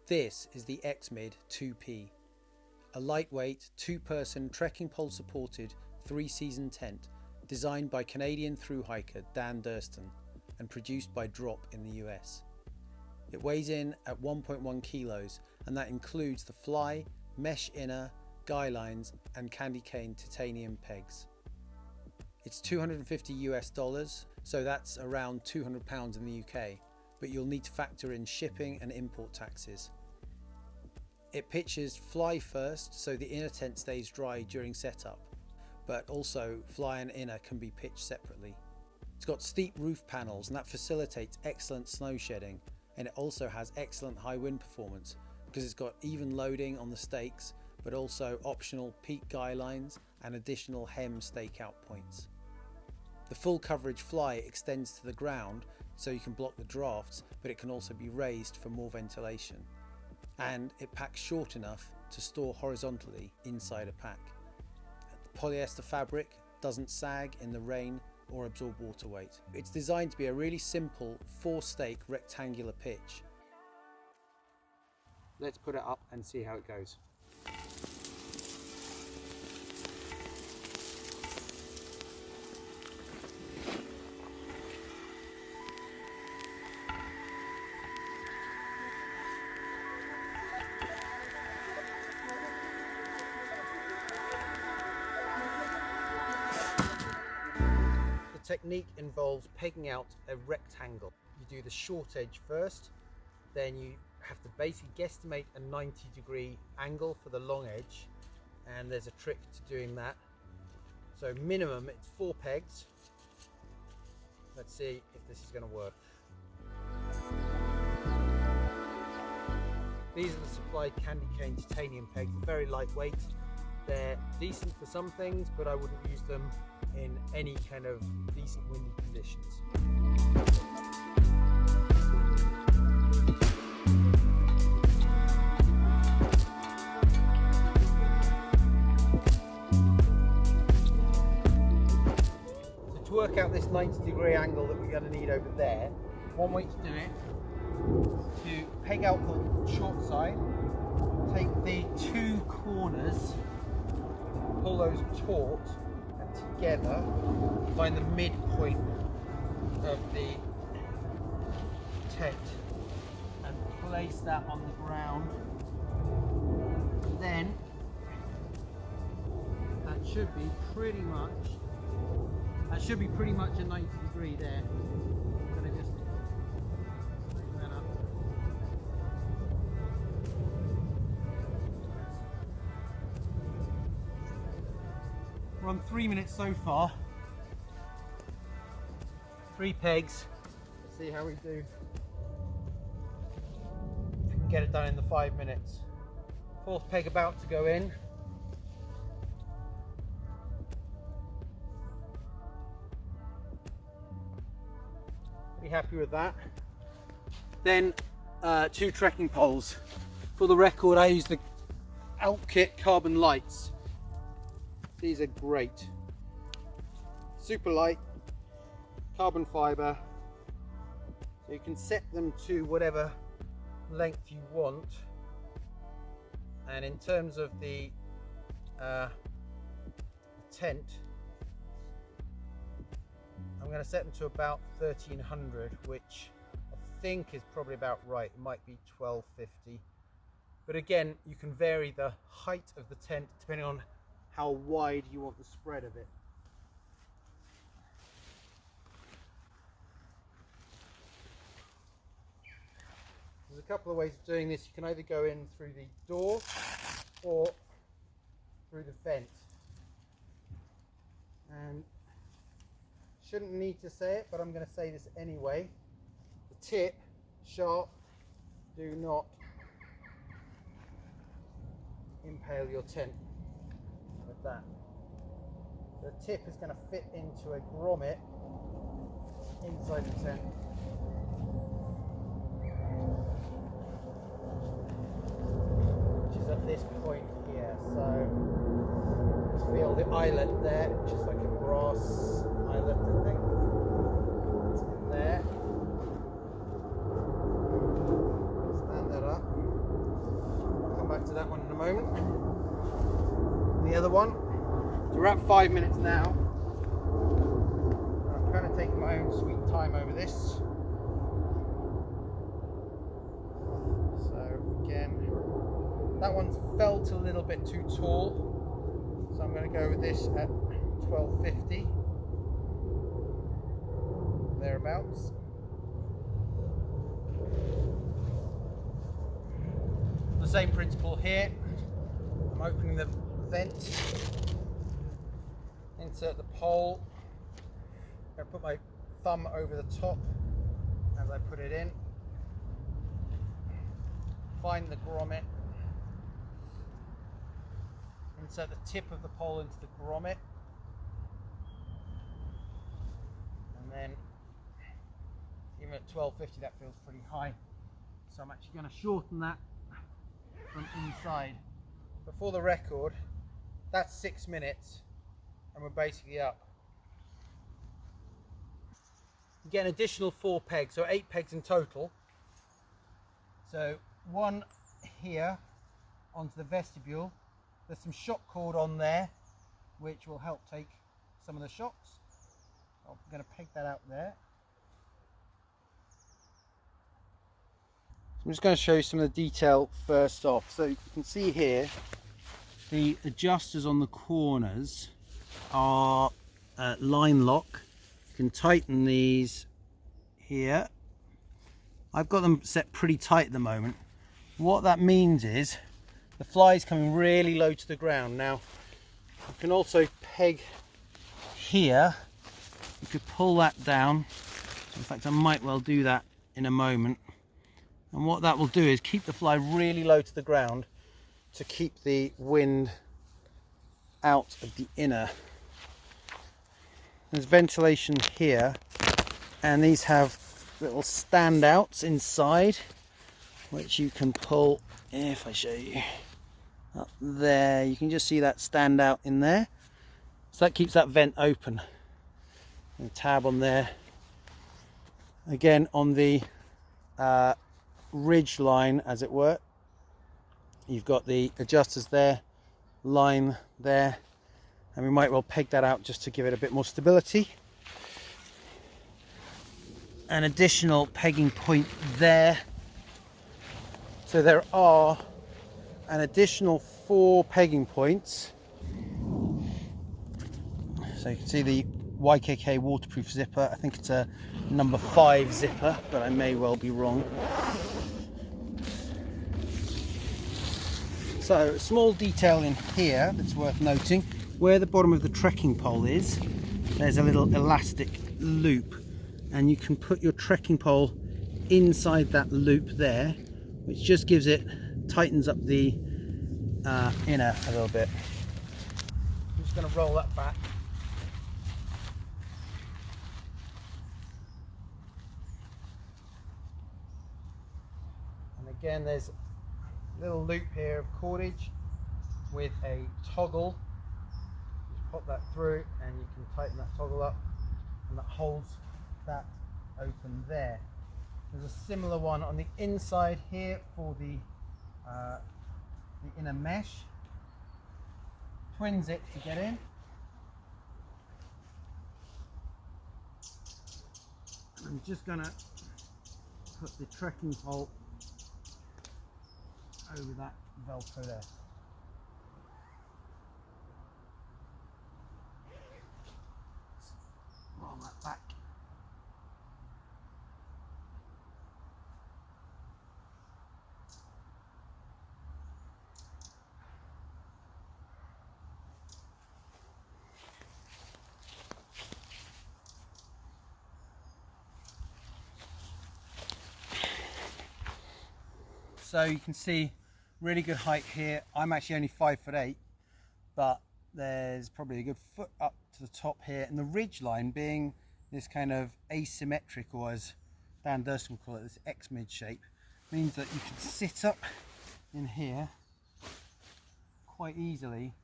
This is the X-Mid 2P, a lightweight, two-person trekking pole supported 3-season tent designed by Canadian thru-hiker Dan Durston and produced by Drop in the US. It weighs in at 1.1 kilos, and that includes the fly, mesh inner, guy lines and candy cane titanium pegs. It's $250 US, so that's around £200 in the UK, but you'll need to factor in shipping and import taxes. It pitches fly first, so the inner tent stays dry during setup, but also fly and inner can be pitched separately. It's got steep roof panels, and that facilitates excellent snow shedding, and it also has excellent high wind performance because it's got even loading on the stakes, but also optional peak guy lines and additional hem stakeout points. The full coverage fly extends to the ground so you can block the drafts, but it can also be raised for more ventilation. And it packs short enough to store horizontally inside a pack. The polyester fabric doesn't sag in the rain or absorb water weight. It's designed to be a really simple 4-stake rectangular pitch. Let's put it up and see how it goes. The technique involves pegging out a rectangle. You do the short edge first, then you have to basically guesstimate a 90-degree angle for the long edge, and there's a trick to doing that. So minimum it's 4 pegs. Let's see if this is going to work. These are the supplied candy cane titanium pegs. They're very lightweight. They're decent for some things, but I wouldn't use them in any kind of decent windy conditions. So to work out this 90-degree angle that we're going to need over there, one way to do it is to peg out the short side, take the 2 corners, pull those taut, and together find the midpoint of the tent and place that on the ground. Then that should be pretty much a 90 degree there. I'm gonna just bring that up. We're on 3 minutes so far. 3 pegs. Let's see how we do. If we can get it done in the 5 minutes. 4th peg about to go in. Pretty happy with that. Then 2 trekking poles. For the record, I use the Kit carbon lights. These are great. Super light, carbon fiber. So you can set them to whatever length you want. And in terms of the tent, I'm going to set them to about 1300, which I think is probably about right. It might be 1250. But again, you can vary the height of the tent depending on how wide you want the spread of it. There's a couple of ways of doing this. You can either go in through the door or through the vent. And shouldn't need to say it, but I'm going to say this anyway. The tip, sharp, do not impale your tent with that. The tip is going to fit into a grommet inside the tent. Which is at this point here. So just feel the eyelet there, which is like a brass eyelet, I think. It's in there. Stand that up. moment. The other one. So we're at 5 minutes now. I'm kind of taking my own sweet time over this. So again, that one felt a little bit too tall. So I'm going to go with this at 1250. Thereabouts. The same principle here. I'm opening the vent, insert the pole. I'm going to put my thumb over the top as I put it in. Find the grommet. Insert the tip of the pole into the grommet. And then, even at 1250, that feels pretty high. So I'm actually going to shorten that from inside. But for the record, that's 6 minutes and we're basically up. You get an additional 4 pegs, so 8 pegs in total. So one here onto the vestibule. There's some shock cord on there which will help take some of the shocks. I'm going to peg that out there. I'm just going to show you some of the detail first off. So you can see here the adjusters on the corners are line lock. You can tighten these here. I've got them set pretty tight at the moment. What that means is the fly is coming really low to the ground. Now you can also peg here. You could pull that down. So in fact I might well do that in a moment. And what that will do is keep the fly really low to the ground to keep the wind out of the inner. There's ventilation here, and these have little standouts inside which you can pull. If I show you up there, you can just see that standout in there. So that keeps that vent open. And a tab on there. Again, on the ridge line, as it were, you've got the adjusters there, line there, and we might well peg that out just to give it a bit more stability. An additional pegging point there. So there are an additional 4 pegging points. So you can see the YKK waterproof zipper. I think it's a number 5 zipper, but I may well be wrong. So a small detail in here that's worth noting, where the bottom of the trekking pole is, there's a little elastic loop, and you can put your trekking pole inside that loop there, which just gives it, tightens up the inner a little bit. I'm just going to roll that back. And again, there's little loop here of cordage with a toggle. Just pop that through and you can tighten that toggle up, and that holds that open there. There's a similar one on the inside here for the inner mesh. Twin zip to get in. I'm just going to put the trekking pole over that Velcro there. Roll that back. So you can see really good height here. I'm actually only 5'8", but there's probably a good foot up to the top here, and the ridge line being this kind of asymmetric, or as Dan Durston would call it, this X-Mid shape, means that you can sit up in here quite easily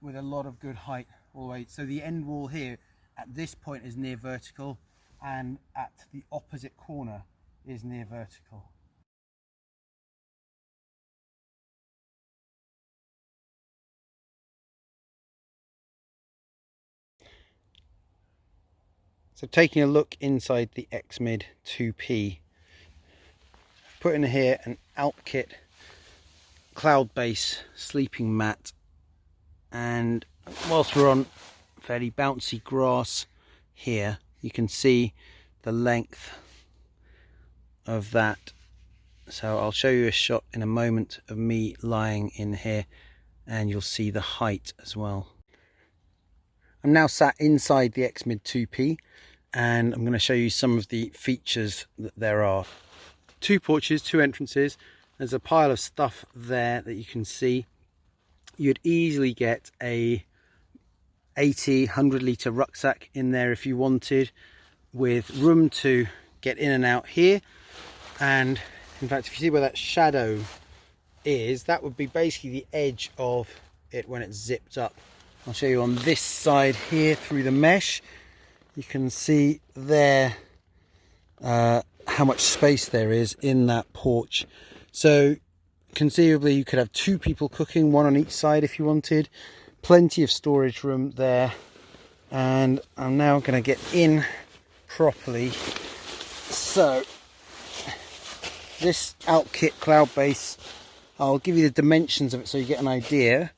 with a lot of good height all the way. So the end wall here at this point is near vertical, and at the opposite corner is near vertical. So taking a look inside the X-Mid 2P, put in here an Alpkit cloud base sleeping mat, and whilst we're on fairly bouncy grass here, you can see the length of that. So I'll show you a shot in a moment of me lying in here, and you'll see the height as well. I'm now sat inside the X-Mid 2P, and I'm going to show you some of the features that there are. 2 porches, 2 entrances. There's a pile of stuff there that you can see. You'd easily get a 80-100 litre rucksack in there if you wanted, with room to get in and out here. And in fact, if you see where that shadow is, that would be basically the edge of it when it's zipped up. I'll show you on this side here through the mesh. You can see there how much space there is in that porch. So conceivably you could have 2 people cooking, 1 on each side if you wanted. Plenty of storage room there. And I'm now going to get in properly. So this Alpkit cloud base, I'll give you the dimensions of it so you get an idea.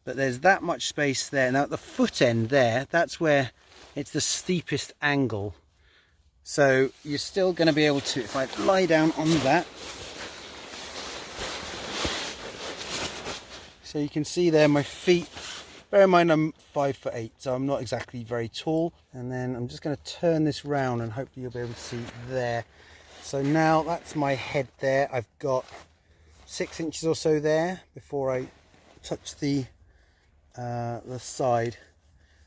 But there's that much space there. Now at the foot end there, that's where it's the steepest angle. So you're still going to be able to, if I lie down on that, so you can see there my feet. Bear in mind I'm 5'8", so I'm not exactly very tall. And then I'm just going to turn this round and hopefully you'll be able to see there. So now that's my head there. I've got 6 inches or so there before I touch the side.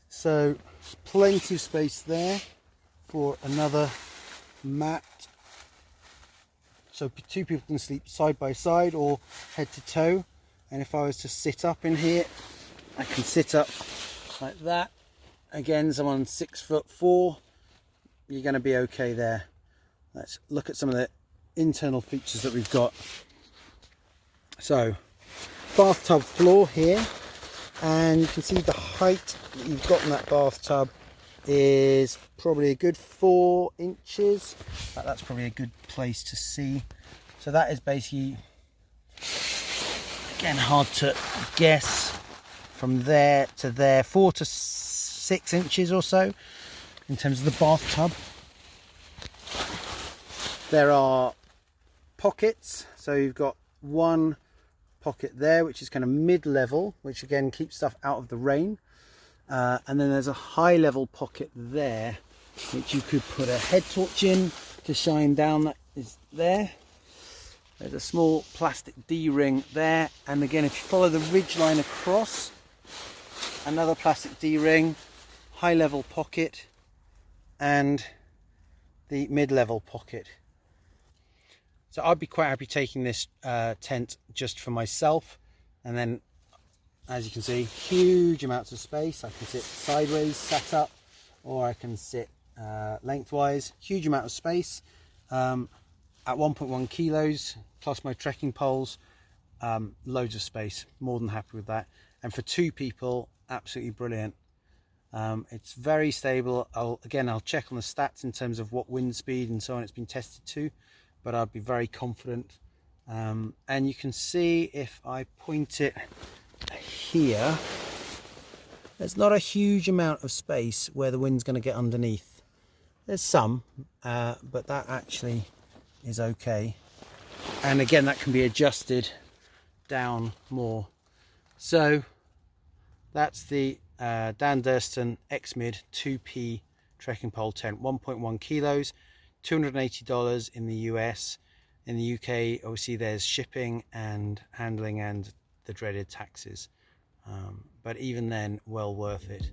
So plenty of space there for another mat. So 2 people can sleep side by side or head to toe. And if I was to sit up in here, I can sit up like that. Again, someone 6'4", you're going to be okay there. Let's look at some of the internal features that we've got. So, bathtub floor here, and you can see the height that you've got in that bathtub is probably a good 4 inches. That's probably a good place to see. So that is basically, again, hard to guess, from there to there, 4 to 6 inches or so in terms of the bathtub. There are pockets, so you've got 1 pocket there which is kind of mid-level, which again keeps stuff out of the rain, and then there's a high-level pocket there which you could put a head torch in to shine down. That is there. There's a small plastic D-ring there, and again if you follow the ridge line across, another plastic D-ring, high-level pocket, and the mid-level pocket. So I'd be quite happy taking this tent just for myself, and then as you can see, huge amounts of space. I can sit sideways, sat up, or I can sit lengthwise. Huge amount of space at 1.1 kilos plus my trekking poles. Loads of space, more than happy with that. And for 2 people, absolutely brilliant. It's very stable. I'll check on the stats in terms of what wind speed and so on it's been tested to, but I'd be very confident. And you can see if I point it here, there's not a huge amount of space where the wind's going to get underneath. There's some, but that actually is okay. And again, that can be adjusted down more. So that's the Dan Durston X-Mid 2P trekking pole tent, 1.1 kilos, $280 in the US. In the UK, obviously there's shipping and handling and the dreaded taxes, but even then, well worth it.